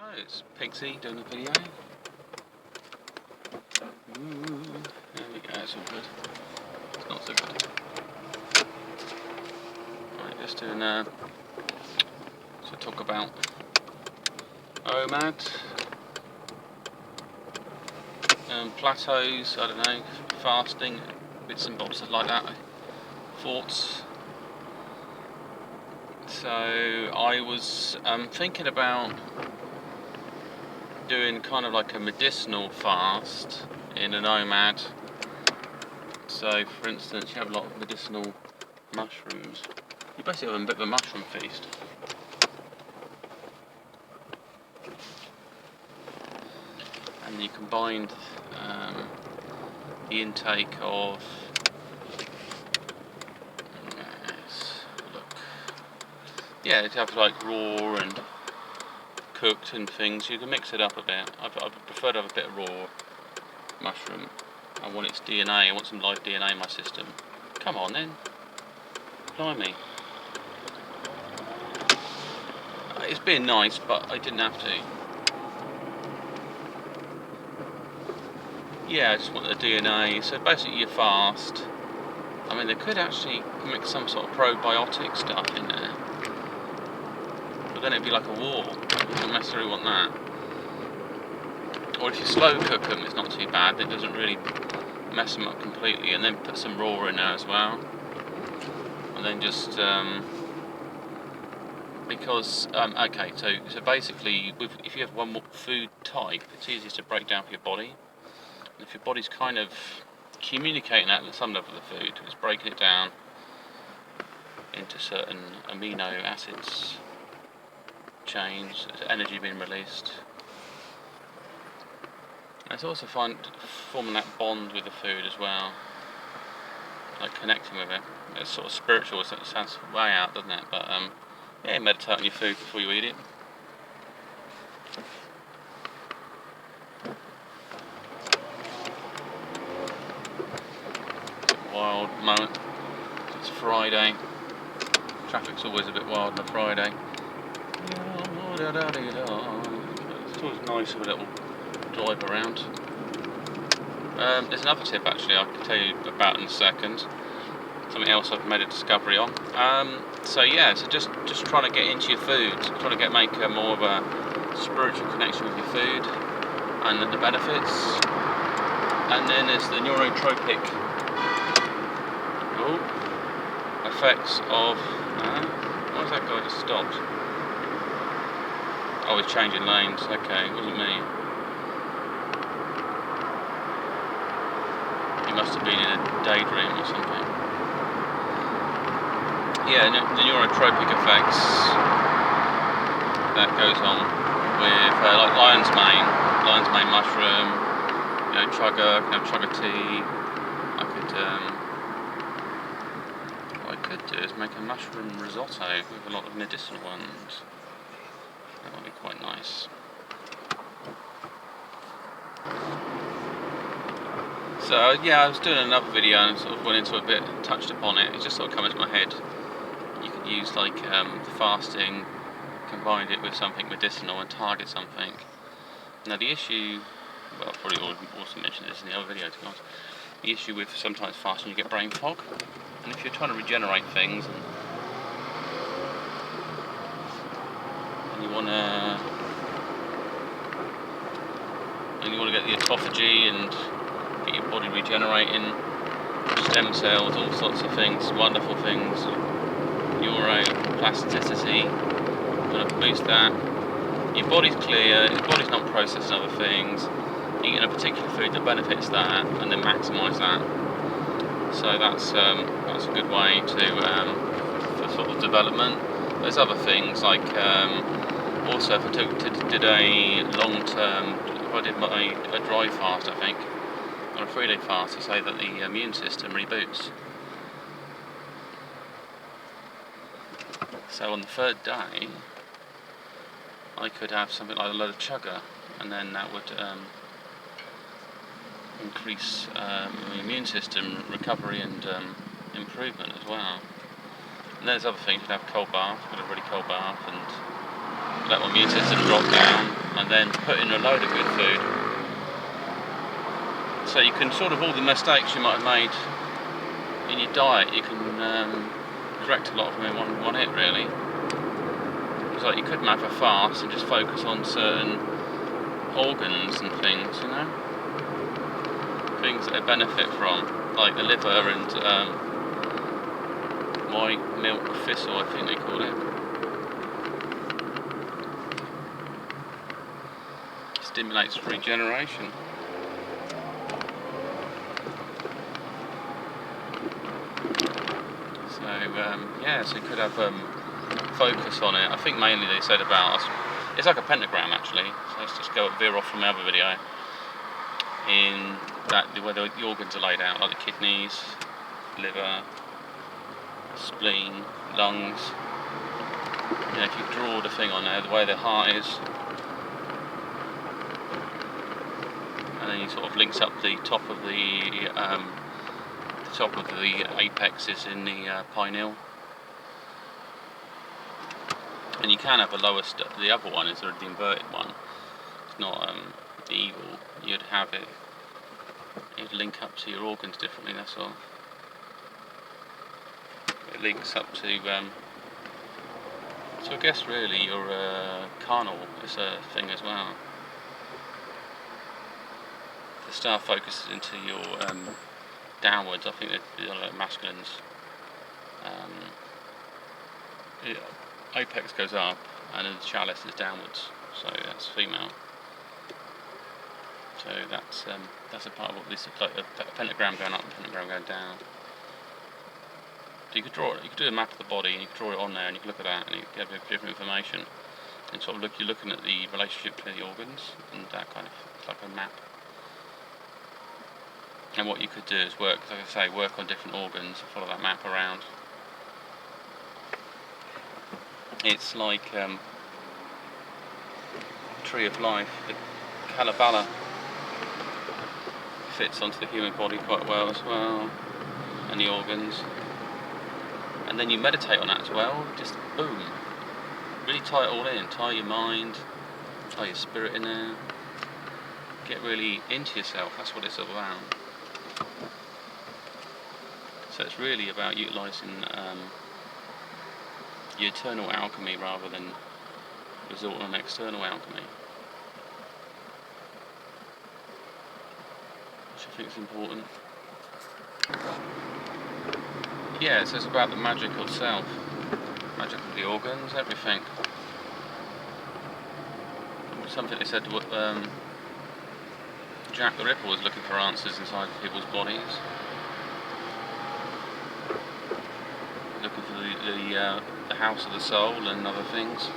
Hello, it's Pigsy doing a video. Ooh, there we go, it's all good. It's not so good. Right, just doing to talk about OMAD, plateaus, I don't know, fasting, bits and bobs like that, thoughts. So I was thinking about doing kind of like a medicinal fast in an OMAD. So for instance, you have a lot of medicinal mushrooms. You basically have a bit of a mushroom feast. And you combined the intake of yeah, you have like raw and cooked and things. You can mix it up a bit. I prefer to have a bit of raw mushroom. I want its DNA, I want some live DNA in my system. Come on then. Blimey. It's been nice, but I didn't have to. Yeah, I just want the DNA. So basically you fast. I mean, they could actually mix some sort of probiotic stuff in there. But then it'd be like a war. You don't necessarily want that. Or if you slow cook them, it's not too bad. It doesn't really mess them up completely. And then put some raw in there as well. And then just because okay, so basically, if you have one food type, it's easiest to break down for your body. And if your body's kind of communicating that at some level of the food, it's breaking it down into certain amino acids. Change, energy being released. And it's also forming that bond with the food as well, like connecting with it. It's sort of spiritual. It sounds way out, doesn't it? But yeah, meditate on your food before you eat it. Wild moment. It's Friday. Traffic's always a bit wild on a Friday. It's always nice to have a little drive around. There's another tip actually I can tell you about in a second. Something else I've made a discovery on. So just trying to get into your food, trying to make more of a spiritual connection with your food and the benefits. And then there's the neurotropic effects of. Why is that guy just stopped? Oh, he's changing lanes. Okay, it wasn't me. He must have been in a daydream or something. Yeah, the neurotropic effects that goes on with like lion's mane mushroom. You know, chaga. Can have chaga tea. What I could do is make a mushroom risotto with a lot of medicinal ones. That might be quite nice. So yeah, I was doing another video and sort of went into a bit, touched upon it. It just sort of came into my head. You could use like fasting, combined it with something medicinal and target something. Now the issue, well, I've probably also mentioned this in the other video to be honest. The issue with sometimes fasting, you get brain fog, and if you're trying to regenerate things and you want to get the autophagy and get your body regenerating, stem cells, all sorts of things, wonderful things, neuroplasticity, you want to boost that. Your body's clear, your body's not processing other things, eating a particular food that benefits that and then maximise that. So that's a good way for sort of development. There's other things like also if I did a long-term, if I did a dry fast, I think, or a 3-day fast, to say that the immune system reboots. So on the third day, I could have something like a load of chaga, and then that would increase the immune system recovery and improvement as well. And there's other things. You'd have a cold bath, get a really cold bath, and let my immune system drop down, and and then put in a load of good food. So you can sort of, all the mistakes you might have made in your diet, you can correct a lot of them in one hit, really. It's like you could have a fast and just focus on certain organs and things, you know, things that they benefit from, like the liver and white milk thistle, I think they call it. Stimulates regeneration. So yeah, so you could have focus on it. I think mainly they said about us. It's like a pentagram actually. So let's just veer off from the other video. In that, where the organs are laid out, like the kidneys, liver, spleen, lungs. You know, if you draw the thing on there, the way the heart is, and then you sort of links up the top of the apex is in the pineal. And you can have a lower the other one is the inverted one. It's not evil. You'd have it. It'd link up to your organs differently. That's all. It links up to. So I guess really your carnal is a thing as well. The star focuses into your downwards. I think they're like masculines. Apex goes up and then the chalice is downwards, so that's female. So that's a part of what this is, like a pentagram going up and a pentagram going down. So you could draw it, you could do a map of the body and you could draw it on there and you could look at that and you could have different information. And sort of you're looking at the relationship between the organs and that kind of, it's like a map. And what you could do is work, like I say, work on different organs and follow that map around. It's like Tree of Life. The Kalabala fits onto the human body quite well as well, and the organs. And then you meditate on that as well. Just boom, really tie it all in. Tie your mind, tie your spirit in there. Get really into yourself. That's what it's all about. So it's really about utilising your internal alchemy rather than resort on external alchemy, which I think is important. Yeah, so it's about the magic of self, magic of the organs, everything. Something they said, Jack the Ripper was looking for answers inside people's bodies, looking for the house of the soul and other things.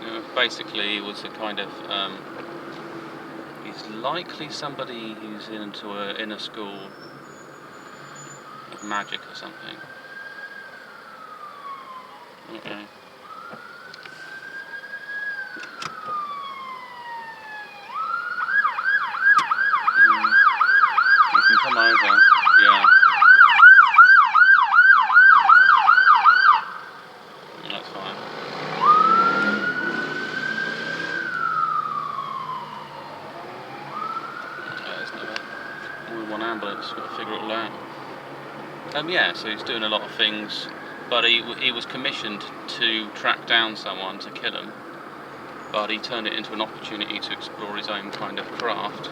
You know, basically, it was a kind of he's likely somebody who's into an inner school of magic or something. Okay. You can come over. Yeah. That's fine. There's more than one ambulance, got to figure it all out. Yeah, so he's doing a lot of things, but he was commissioned to track down someone to kill him, but he turned it into an opportunity to explore his own kind of craft.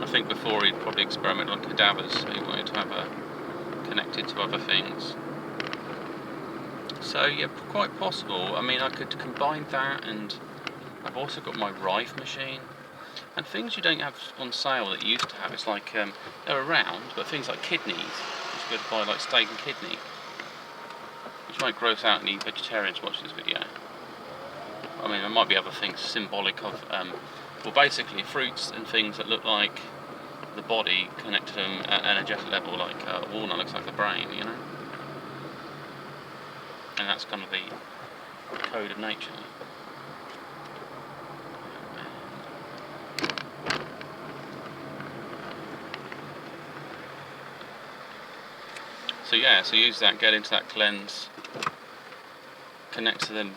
I think before he'd probably experimented on cadavers, so he wanted to have connected to other things. So yeah, quite possible. I mean, I could combine that, and I've also got my Rife machine. And things you don't have on sale that you used to have, it's like, they're around, but things like kidneys, you should go to buy like steak and kidney, which might gross out any vegetarians watching this video. I mean, there might be other things symbolic of, well, basically fruits and things that look like the body connected to an energetic level, like a walnut looks like the brain, you know? And that's kind of the code of nature. So yeah, so use that, get into that cleanse, connect to them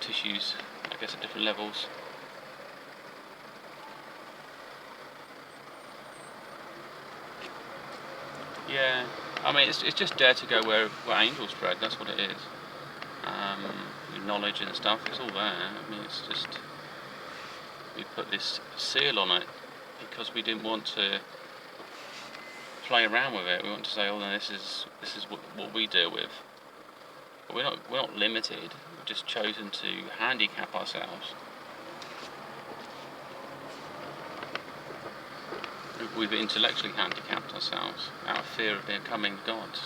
tissues, I guess, at different levels. Yeah, I mean, it's just dare to go where angels tread. That's what it is. Knowledge and stuff, it's all there. I mean, it's just we put this seal on it because we didn't want to play around with it. We want to say, oh, no, this is what we deal with. But we're not limited. We've just chosen to handicap ourselves. We've intellectually handicapped ourselves out of fear of becoming gods.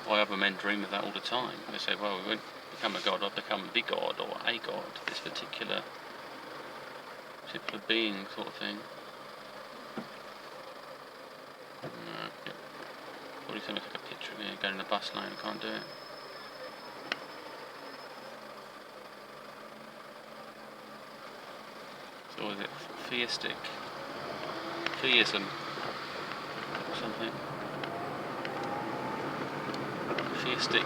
Why other men dream of that all the time. They say, well, we won't become a god, I'll become the god or a god, this particular being sort of thing. Probably something like a picture of me going in the bus lane, I can't do it. So what is it? Theism or something. Theistic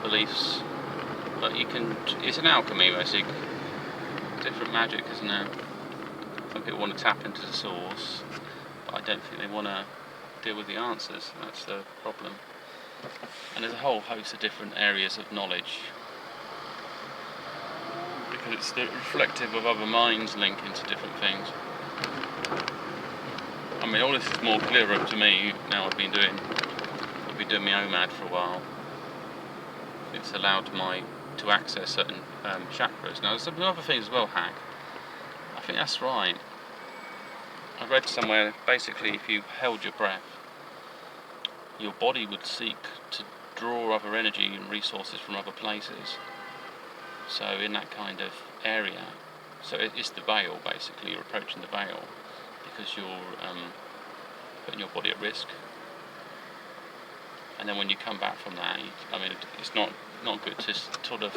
beliefs, but it's an alchemy basically, different magic, isn't it? Some people want to tap into the source, but I don't think they want to deal with the answers. That's the problem. And there's a whole host of different areas of knowledge, because it's reflective of other minds linking to different things. I mean, all this is more clearer to me now. I've been doing my OMAD for a while. It's allowed to access certain chakras. Now there's some other things as well, Hag. I think that's right. I read somewhere, basically, if you held your breath, your body would seek to draw other energy and resources from other places. So in that kind of area, so it's the veil, basically. You're approaching the veil because you're putting your body at risk. And then when you come back from that, I mean, it's not good to sort of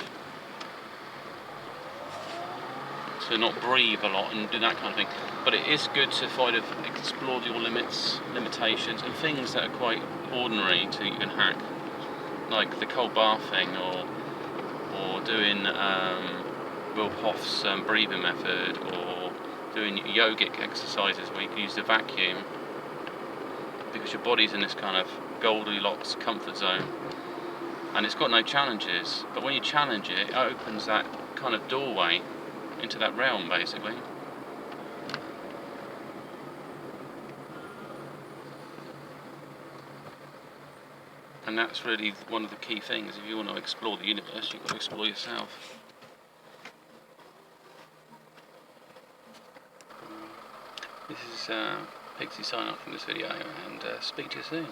not breathe a lot and do that kind of thing. But it is good to kind of explore your limitations, and things that are quite ordinary to you can hack, like the cold bath thing, or doing Will Hoff's breathing method, or doing yogic exercises where you can use the vacuum, because your body's in this kind of Goldilocks comfort zone, and it's got no challenges. But when you challenge it, it opens that kind of doorway into that realm, basically. And that's really one of the key things. If you want to explore the universe, you've got to explore yourself. This is Pixie sign up from this video, and speak to you soon.